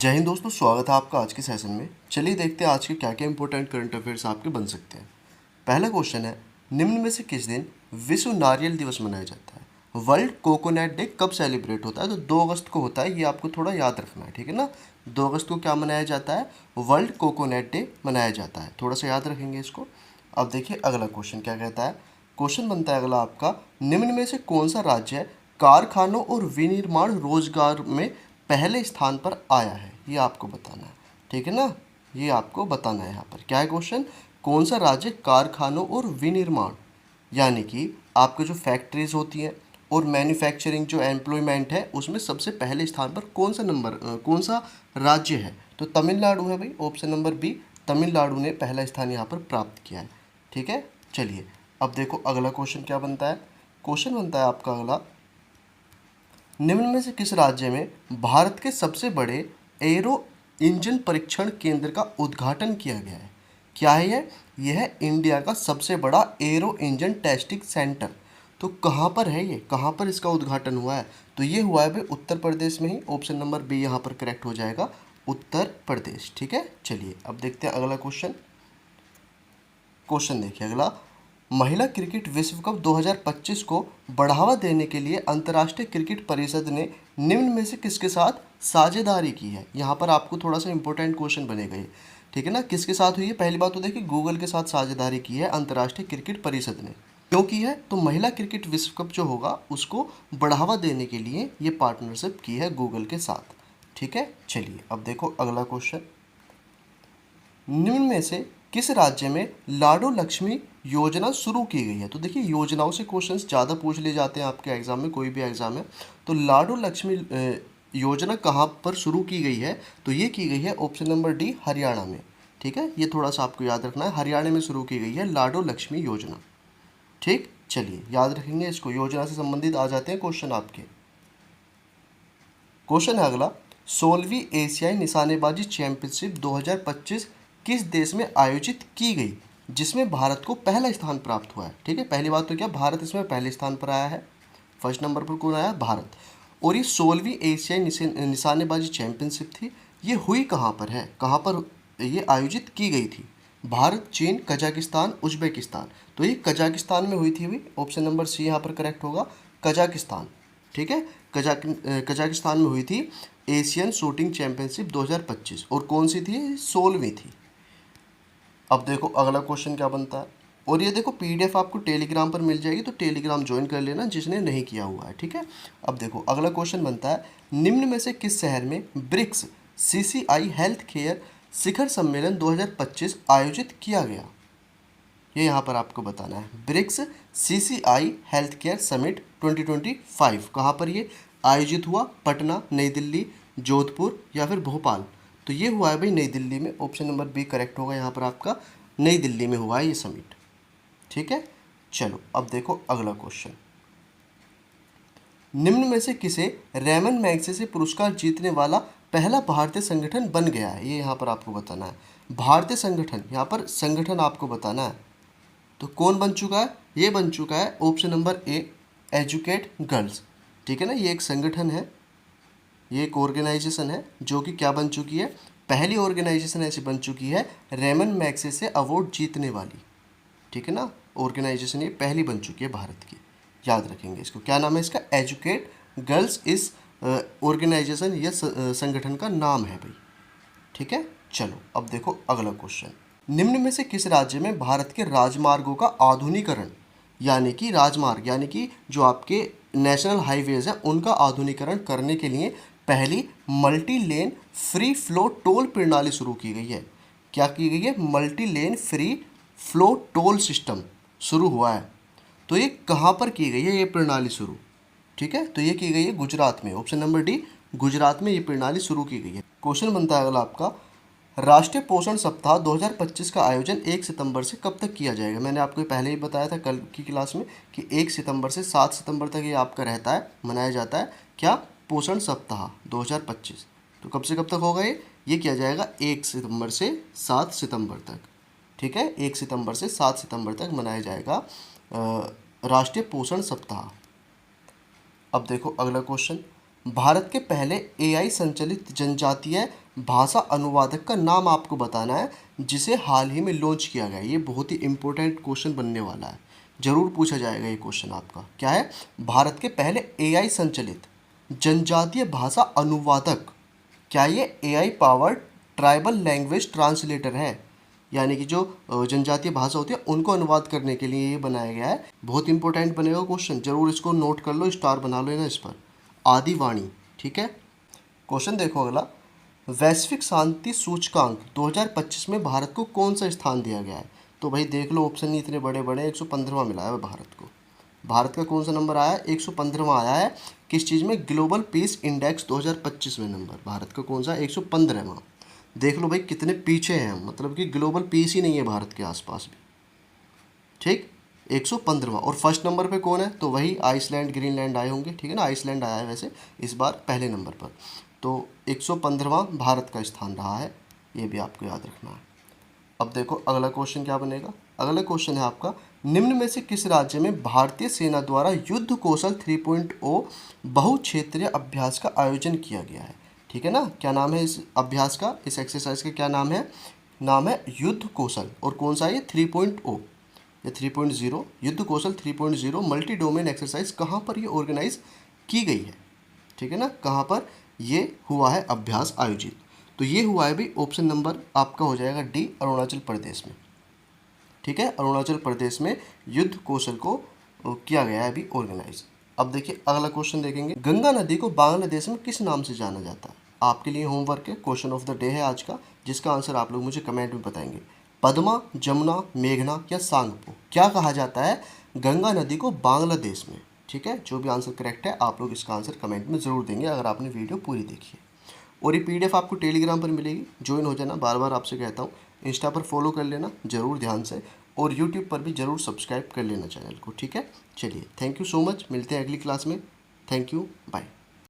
जय हिंद दोस्तों, स्वागत है आपका आज के सेशन में। चलिए देखते हैं आज के क्या क्या इंपॉर्टेंट करंट अफेयर्स आपके बन सकते हैं। पहला क्वेश्चन है, निम्न में से किस दिन विश्व नारियल दिवस मनाया जाता है? वर्ल्ड कोकोनट डे कब सेलिब्रेट होता है? तो 2 अगस्त को होता है, ये आपको थोड़ा याद रखना है, ठीक है ना। 2 अगस्त को क्या मनाया जाता है? वर्ल्ड कोकोनट डे मनाया जाता है, थोड़ा सा याद रखेंगे इसको। अब देखिए अगला क्वेश्चन क्या कहता है। क्वेश्चन बनता है अगला आपका, निम्न में से कौन सा राज्य कारखानों और विनिर्माण रोजगार में पहले स्थान पर आया है? ये आपको बताना है, ठीक है ना। ये आपको बताना है यहाँ पर क्या है क्वेश्चन, कौन सा राज्य कारखानों और विनिर्माण यानी कि आपके जो फैक्ट्रीज होती हैं और मैन्युफैक्चरिंग जो एम्प्लॉयमेंट है उसमें सबसे पहले स्थान पर कौन सा राज्य है? तो तमिलनाडु है भाई, ऑप्शन नंबर बी, तमिलनाडु ने पहला स्थान यहाँ पर प्राप्त किया है, ठीक है। चलिए अब देखो अगला क्वेश्चन क्या बनता है। क्वेश्चन बनता है आपका अगला, निम्न में से किस राज्य में भारत के सबसे बड़े एरो इंजन परीक्षण केंद्र का उद्घाटन किया गया है? क्या है ये? यह है इंडिया का सबसे बड़ा एरो इंजन टेस्टिंग सेंटर। तो कहाँ पर है ये, कहाँ पर इसका उद्घाटन हुआ है? तो ये हुआ है भाई उत्तर प्रदेश में ही, ऑप्शन नंबर बी यहाँ पर करेक्ट हो जाएगा, उत्तर प्रदेश, ठीक है। चलिए अब देखते हैं अगला क्वेश्चन। क्वेश्चन देखिए अगला, महिला क्रिकेट विश्व कप 2025 को बढ़ावा देने के लिए अंतर्राष्ट्रीय क्रिकेट परिषद ने निम्न में से किसके साथ साझेदारी की है? यहाँ पर आपको थोड़ा सा इंपॉर्टेंट क्वेश्चन बनेगा ये, ठीक है ना। किसके साथ हुई है? पहली बात तो देखिए गूगल के साथ साझेदारी की है अंतर्राष्ट्रीय क्रिकेट परिषद ने। क्यों की है? तो महिला क्रिकेट विश्व कप जो होगा उसको बढ़ावा देने के लिए ये पार्टनरशिप की है गूगल के साथ, ठीक है। चलिए अब देखो अगला क्वेश्चन, निम्न में से किस राज्य में लाडो लक्ष्मी योजना शुरू की गई है? तो देखिए योजनाओं से क्वेश्चंस ज़्यादा पूछ लिए जाते हैं आपके एग्जाम में, कोई भी एग्जाम है। तो लाडो लक्ष्मी योजना कहाँ पर शुरू की गई है? तो ये की गई है ऑप्शन नंबर डी, हरियाणा में, ठीक है। ये थोड़ा सा आपको याद रखना है, हरियाणा में शुरू की गई है लाडो लक्ष्मी योजना, ठीक। चलिए याद रखेंगे इसको, योजना से संबंधित आ जाते हैं क्वेश्चन आपके। क्वेश्चन है अगला, 16वीं एशियाई निशानेबाजी चैंपियनशिप 2025 किस देश में आयोजित की गई जिसमें भारत को पहला स्थान प्राप्त हुआ है? ठीक है, पहली बात तो क्या, भारत इसमें पहले स्थान पर आया है, फर्स्ट नंबर पर कौन आया? भारत। और ये 16वीं एशियाई निशानेबाजी चैंपियनशिप थी, ये हुई कहाँ पर है, कहाँ पर ये आयोजित की गई थी? भारत, चीन, कजाकिस्तान, उज्बेकिस्तान। तो ये कजाकिस्तान में हुई थी भी, ऑप्शन नंबर सी यहाँ पर करेक्ट होगा, कजाकिस्तान, ठीक है। कजाकिस्तान में हुई थी एशियन शूटिंग चैंपियनशिप 2025, और कौन सी थी? 16वीं थी। अब देखो अगला क्वेश्चन क्या बनता है, और ये देखो पीडीएफ आपको टेलीग्राम पर मिल जाएगी, तो टेलीग्राम ज्वाइन कर लेना जिसने नहीं किया हुआ है, ठीक है। अब देखो अगला क्वेश्चन बनता है, निम्न में से किस शहर में ब्रिक्स सीसीआई हेल्थ केयर शिखर सम्मेलन 2025 आयोजित किया गया? ये यहाँ पर आपको बताना है, BRICS CCI health care summit 2025 कहाँ पर ये आयोजित हुआ? पटना, नई दिल्ली, जोधपुर या फिर भोपाल? तो ये हुआ है भाई नई दिल्ली में, ऑप्शन नंबर बी करेक्ट होगा यहाँ पर आपका, नई दिल्ली में हुआ है ये समिट, ठीक है। चलो अब देखो अगला क्वेश्चन, निम्न में से किसे रेमन मैग्सेसे पुरस्कार जीतने वाला पहला भारतीय संगठन बन गया है? ये यहाँ पर आपको बताना है, भारतीय संगठन, यहाँ पर संगठन आपको बताना है। तो कौन बन चुका है? ये बन चुका है option number A, educate girls, ठीक है ना। ये एक संगठन है, ये एक ऑर्गेनाइजेशन है जो कि क्या बन चुकी है, पहली ऑर्गेनाइजेशन ऐसी बन चुकी है रेमन मैग्सेसे अवार्ड जीतने वाली, ठीक है ना। ऑर्गेनाइजेशन ये पहली बन चुकी है भारत की, याद रखेंगे इसको। क्या नाम है इसका? एजुकेट गर्ल्स, इस ऑर्गेनाइजेशन या संगठन का नाम है भाई, ठीक है। चलो अब देखो अगला क्वेश्चन, निम्न में से किस राज्य में भारत के राजमार्गों का आधुनिकीकरण, यानी कि राजमार्ग यानी कि जो आपके नेशनल हाईवेज हैं उनका आधुनिकीकरण करने के लिए पहली multi lane free flow toll प्रणाली शुरू की गई है? क्या की गई है? Multi lane free flow toll system शुरू हुआ है। तो ये कहाँ पर की गई है ये प्रणाली शुरू? ठीक है, तो ये की गई है गुजरात में, ऑप्शन नंबर डी, गुजरात में ये प्रणाली शुरू की गई है। क्वेश्चन बनता है अगला आपका, राष्ट्रीय पोषण सप्ताह 2025 का आयोजन 1 सितंबर से कब तक किया जाएगा? मैंने आपको पहले ही बताया था कल की क्लास में कि 1 सितंबर से 7 सितंबर तक ये आपका रहता है, मनाया जाता है। क्या? पोषण सप्ताह 2025। तो कब से कब तक होगा ये किया जाएगा 1 सितंबर से 7 सितंबर तक, ठीक है। 1 सितंबर से 7 सितंबर तक मनाया जाएगा राष्ट्रीय पोषण सप्ताह। अब देखो अगला क्वेश्चन, भारत के पहले एआई संचालित जनजातीय भाषा अनुवादक का नाम आपको बताना है जिसे हाल ही में लॉन्च किया गया है। ये बहुत ही इंपॉर्टेंट क्वेश्चन बनने वाला है, जरूर पूछा जाएगा ये क्वेश्चन आपका। क्या है? भारत के पहले एआई संचालित जनजातीय भाषा अनुवादक। क्या ये AI powered tribal language translator है? यानी कि जो जनजातीय भाषा होती है उनको अनुवाद करने के लिए ये बनाया गया है। बहुत इंपॉर्टेंट बनेगा क्वेश्चन, जरूर इसको नोट कर लो, स्टार बना लो ना इस पर। आदिवाणी, ठीक है। क्वेश्चन देखो अगला, वैश्विक शांति सूचकांक 2025 में भारत को कौन सा स्थान दिया गया है? तो भाई देख लो, ऑप्शन ही इतने बड़े बड़े, 115वां मिला है भारत को। भारत का कौन सा नंबर आया है? 115वां आया है। किस चीज़ में? ग्लोबल पीस इंडेक्स 2025 में नंबर भारत का कौन सा? 115वां। देख लो भाई कितने पीछे हैं हम, मतलब कि ग्लोबल पीस ही नहीं है भारत के आसपास भी, ठीक। 115वां। और फर्स्ट नंबर पे कौन है? तो वही आइसलैंड ग्रीनलैंड आए होंगे, ठीक है ना। आइसलैंड आया है वैसे इस बार पहले नंबर पर। तो 115वां भारत का स्थान रहा है, ये भी आपको याद रखना है। अब देखो अगला क्वेश्चन क्या बनेगा। अगला क्वेश्चन है आपका, निम्न में से किस राज्य में भारतीय सेना द्वारा युद्ध कौशल 3.0 बहुक्षेत्रीय अभ्यास का आयोजन किया गया है? ठीक है ना। क्या नाम है इस अभ्यास का, इस एक्सरसाइज का क्या नाम है? नाम है युद्ध कौशल। और कौन सा है? 3.0 या 3.0, युद्ध कौशल 3.0 मल्टी डोमेन एक्सरसाइज कहाँ पर ये ऑर्गेनाइज की गई है? ठीक है ना, कहाँ पर ये हुआ है अभ्यास आयोजित? तो ये हुआ है भाई, ऑप्शन नंबर आपका हो जाएगा डी, अरुणाचल प्रदेश में। ठीक है, अरुणाचल प्रदेश में युद्ध कौशल को किया गया है अभी ऑर्गेनाइज। अब देखिए अगला क्वेश्चन देखेंगे, गंगा नदी को बांग्लादेश में किस नाम से जाना जाता है? आपके लिए होमवर्क है, क्वेश्चन ऑफ द डे है आज का, जिसका आंसर आप लोग मुझे कमेंट में बताएंगे। पद्मा, जमुना, मेघना या सांगपो, क्या कहा जाता है गंगा नदी को बांग्लादेश में? ठीक है, जो भी आंसर करेक्ट है आप लोग इसका आंसर कमेंट में ज़रूर देंगे अगर आपने वीडियो पूरी देखी है। और ये पीडीएफ आपको टेलीग्राम पर मिलेगी, ज्वाइन हो जाना, बार बार आपसे कहता हूँ। इंस्टा पर फॉलो कर लेना ज़रूर ध्यान से, और यूट्यूब पर भी ज़रूर सब्सक्राइब कर लेना चैनल को, ठीक है। चलिए, थैंक यू सो मच, मिलते हैं अगली क्लास में। Thank you, bye.